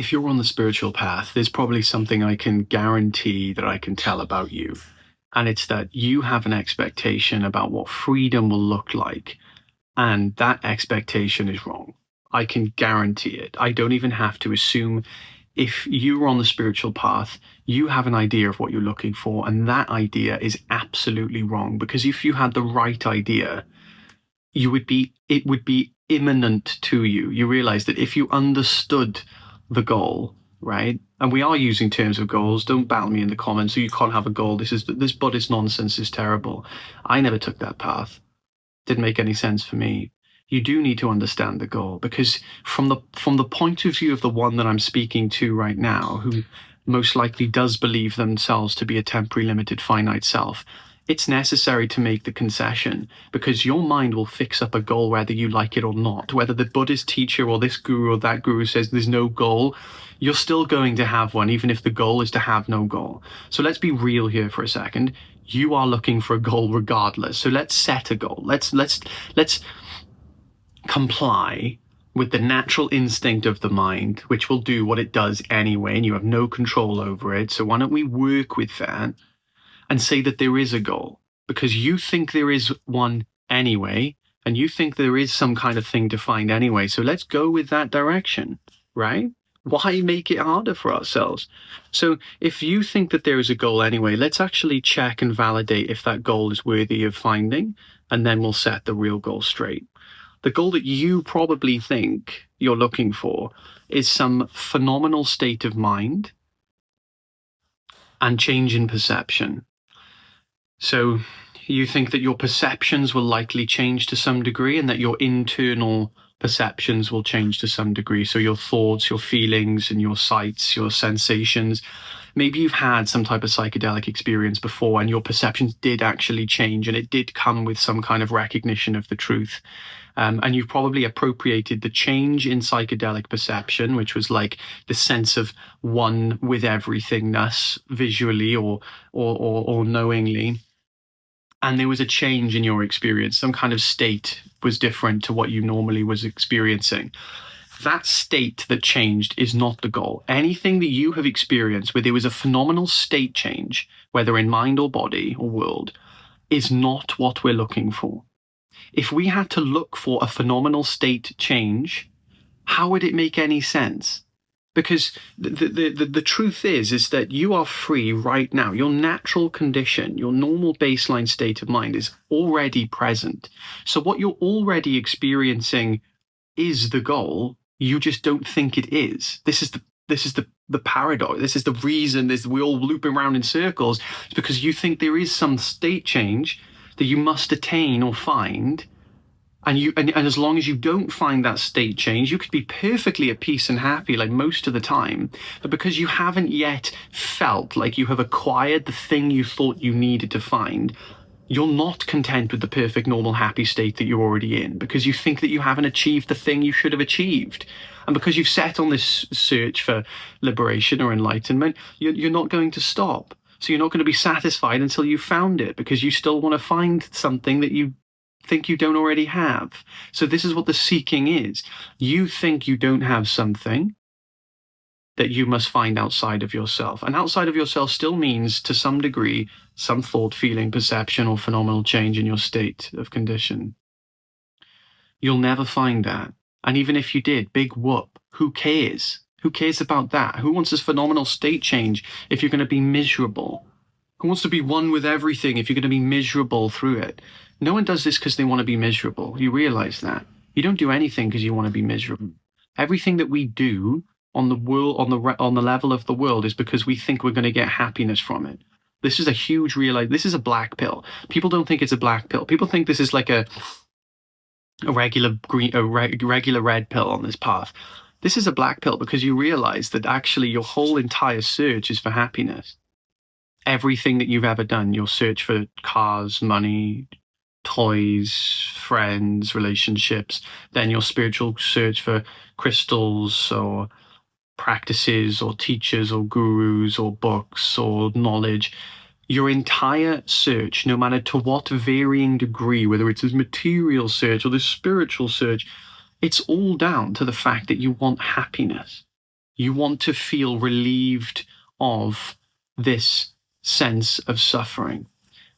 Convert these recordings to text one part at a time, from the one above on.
if you're on the spiritual path, there's probably something I can guarantee that I can tell about you. And it's that you have an expectation about what freedom will look like. And that expectation is wrong. I can guarantee it. I don't even have to assume. If you're on the spiritual path, you have an idea of what you're looking for. And that idea is absolutely wrong. Because if you had the right idea, it would be imminent to you. You realize that if you understood the goal, right? And we are using terms of goals. Don't battle me in the comments. So you can't have a goal. This Buddhist nonsense is terrible. I never took that path. Didn't make any sense for me. You do need to understand the goal, because from the point of view of the one that I'm speaking to right now, who most likely does believe themselves to be a temporary, limited, finite self, it's necessary to make the concession, because your mind will fix up a goal whether you like it or not. Whether the Buddhist teacher or this guru or that guru says there's no goal, you're still going to have one, even if the goal is to have no goal. So let's be real here for a second. You are looking for a goal regardless. So let's set a goal. Let's comply with the natural instinct of the mind, which will do what it does anyway, and you have no control over it. So why don't we work with that and say that there is a goal, because you think there is one anyway, and you think there is some kind of thing to find anyway. So let's go with that direction, right? Why make it harder for ourselves? So if you think that there is a goal anyway, let's actually check and validate if that goal is worthy of finding, and then we'll set the real goal straight. The goal that you probably think you're looking for is some phenomenal state of mind and change in perception. So you think that your perceptions will likely change to some degree, and that your internal perceptions will change to some degree. So your thoughts, your feelings, and your sights, your sensations. Maybe you've had some type of psychedelic experience before, and your perceptions did actually change, and it did come with some kind of recognition of the truth. And you've probably appropriated the change in psychedelic perception, which was like the sense of one with everythingness, visually or knowingly. And there was a change in your experience. Some kind of state was different to what you normally was experiencing. That state that changed is not the goal. Anything that you have experienced where there was a phenomenal state change, whether in mind or body or world, is not what we're looking for. If we had to look for a phenomenal state change, how would it make any sense? Because the truth is that you are free right now. Your natural condition, your normal baseline state of mind is already present. So what you're already experiencing is the goal. You just don't think it is. This is the paradox. This is the reason we're all looping around in circles. It's because you think there is some state change that you must attain or find. And as long as you don't find that state change, you could be perfectly at peace and happy like most of the time. But because you haven't yet felt like you have acquired the thing you thought you needed to find, you're not content with the perfect, normal, happy state that you're already in, because you think that you haven't achieved the thing you should have achieved. And because you've set on this search for liberation or enlightenment, you're not going to stop. So you're not going to be satisfied until you've found it, because you still want to find something that you think you don't already have. So this is what the seeking is. You think you don't have something that you must find outside of yourself. And outside of yourself still means, to some degree, some thought, feeling, perception, or phenomenal change in your state of condition. You'll never find that. And even if you did, big whoop, who cares? Who cares about that? Who wants this phenomenal state change if you're going to be miserable? Who wants to be one with everything if you're going to be miserable through it? No one does this because they want to be miserable. You realize that. You don't do anything because you want to be miserable. Everything that we do on the world, on the level of the world, is because we think we're going to get happiness from it. This is a huge this is a black pill. People don't think it's a black pill. People think this is like a regular red pill on this path. This is a black pill because you realize that actually your whole entire search is for happiness. Everything that you've ever done, your search for cars, money, toys, friends, relationships, then your spiritual search for crystals or practices or teachers or gurus or books or knowledge. Your entire search, no matter to what varying degree, whether it's this material search or this spiritual search, it's all down to the fact that you want happiness. You want to feel relieved of this sense of suffering.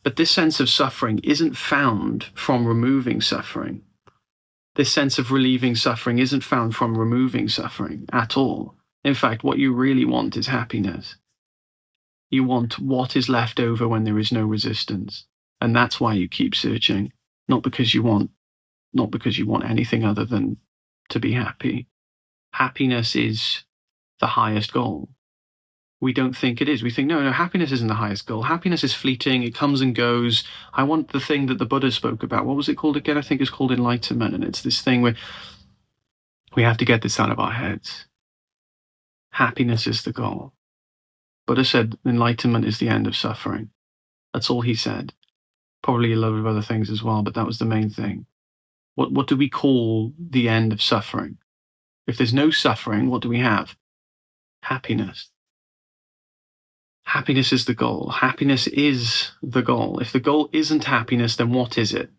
But this sense of suffering isn't found from removing suffering. This sense of relieving suffering isn't found from removing suffering at all. In fact, what you really want is happiness. You want what is left over when there is no resistance. And that's why you keep searching, not because you want anything other than to be happy. Happiness is the highest goal. We don't think it is. We think, no, happiness isn't the highest goal. Happiness is fleeting. It comes and goes. I want the thing that the Buddha spoke about. What was it called again? I think it's called enlightenment. And it's this thing where we have to get this out of our heads. Happiness is the goal. Buddha said enlightenment is the end of suffering. That's all he said. Probably a load of other things as well, but that was the main thing. What do we call the end of suffering? If there's no suffering, what do we have? Happiness. Happiness is the goal. Happiness is the goal. If the goal isn't happiness, then what is it?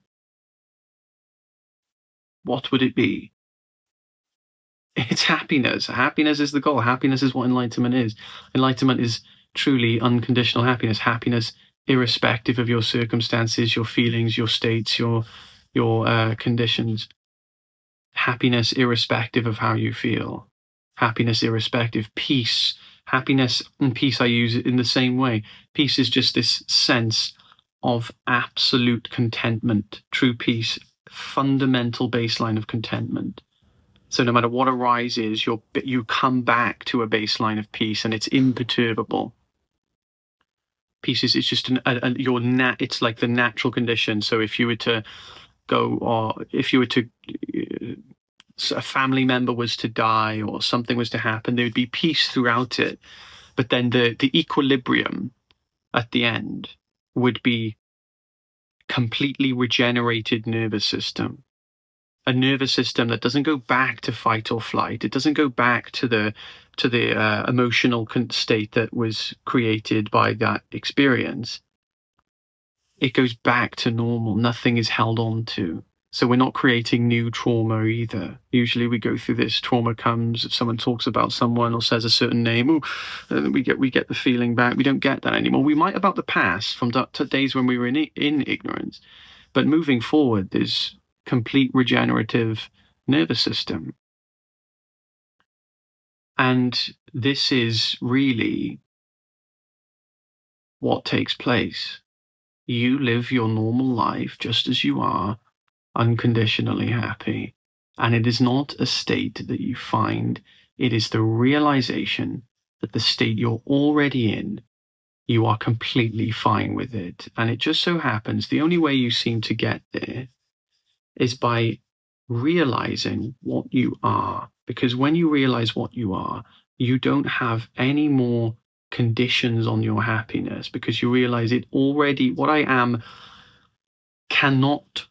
What would it be? It's happiness. Happiness is the goal. Happiness is what enlightenment is. Enlightenment is truly unconditional happiness. Happiness irrespective of your circumstances, your feelings, your states, your conditions. Happiness irrespective of how you feel. Happiness irrespective. Peace. Happiness and peace I use it in the same way. Peace is just this sense of absolute contentment. True peace. Fundamental baseline of contentment. So no matter what arises, you come back to a baseline of peace, and it's imperturbable. Peace is just it's like the natural condition. So if you were to go, or if you were to, a family member was to die or something was to happen, there would be peace throughout it. But then the equilibrium at the end would be completely regenerated nervous system. A nervous system that doesn't go back to fight or flight. It doesn't go back to the emotional state that was created by that experience. It goes back to normal. Nothing is held on to. So we're not creating new trauma either. Usually we go through this, trauma comes, if someone talks about someone or says a certain name, we get the feeling back. We don't get that anymore. We might about the past from days when we were in ignorance. But moving forward, there's complete regenerative nervous system. And this is really what takes place. You live your normal life just as you are, unconditionally happy. And it is not a state that you find. It is the realization that the state you're already in, you are completely fine with it. And it just so happens the only way you seem to get there is by realizing what you are. Because when you realize what you are, you don't have any more conditions on your happiness, because you realize it already, what I am cannot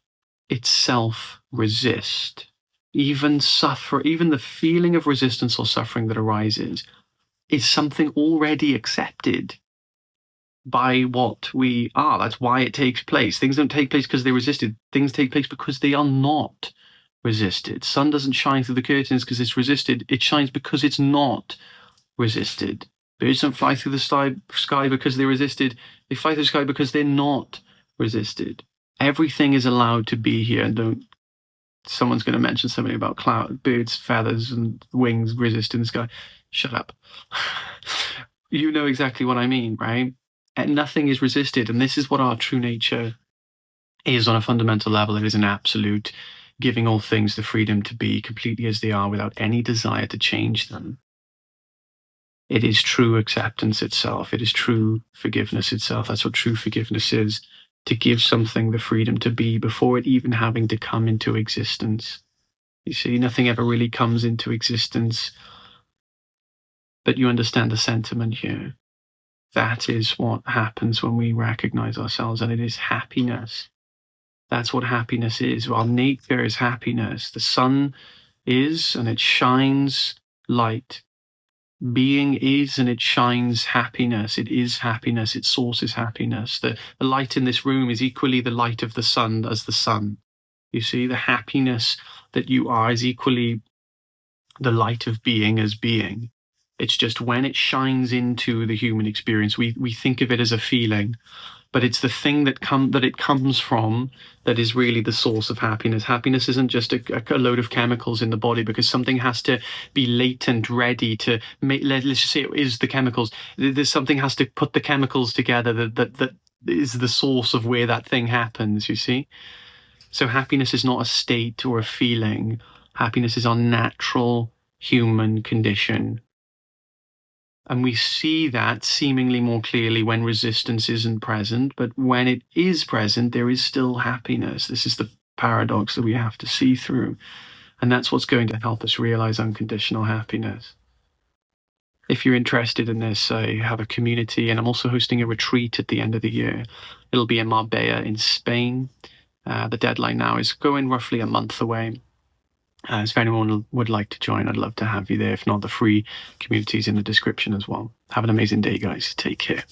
itself resist. Even the feeling of resistance or suffering that arises is something already accepted by what we are. That's why it takes place. Things don't take place because they resisted. Things take place because they are not resisted. Sun doesn't shine through the curtains because it's resisted. It shines because it's not resisted. Birds don't fly through the sky because they're resisted. They fly through the sky because they're not resisted. Everything is allowed to be here, and someone's going to mention something about birds, feathers, and wings resist in the sky. Shut up. You know exactly what I mean, right? And nothing is resisted. And this is what our true nature is on a fundamental level. It is an absolute, giving all things the freedom to be completely as they are without any desire to change them. It is true acceptance itself. It is true forgiveness itself. That's what true forgiveness is. To give something the freedom to be before it even having to come into existence. You see, nothing ever really comes into existence, but you understand the sentiment here. That is what happens when we recognize ourselves, and it is happiness. That's what happiness is. Our nature is happiness. The sun is, and it shines light. Being is, and it shines happiness. It is happiness. Its source is happiness. The light in this room is equally the light of the sun as the sun. You see, the happiness that you are is equally the light of being as being. It's just when it shines into the human experience, we think of it as a feeling, but it's the thing that it comes from that is really the source of happiness. Happiness isn't just a load of chemicals in the body, because something has to be latent, ready to make. Let's just say it is the chemicals. There's something has to put the chemicals together that is the source of where that thing happens. You see, so happiness is not a state or a feeling. Happiness is our natural human condition. And we see that seemingly more clearly when resistance isn't present, but when it is present, there is still happiness. This is the paradox that we have to see through. And that's what's going to help us realize unconditional happiness. If you're interested in this, I have a community, and I'm also hosting a retreat at the end of the year. It'll be in Marbella in Spain. The deadline now is going roughly a month away. So if anyone would like to join, I'd love to have you there. If not, the free community's in the description as well. Have an amazing day, guys. Take care.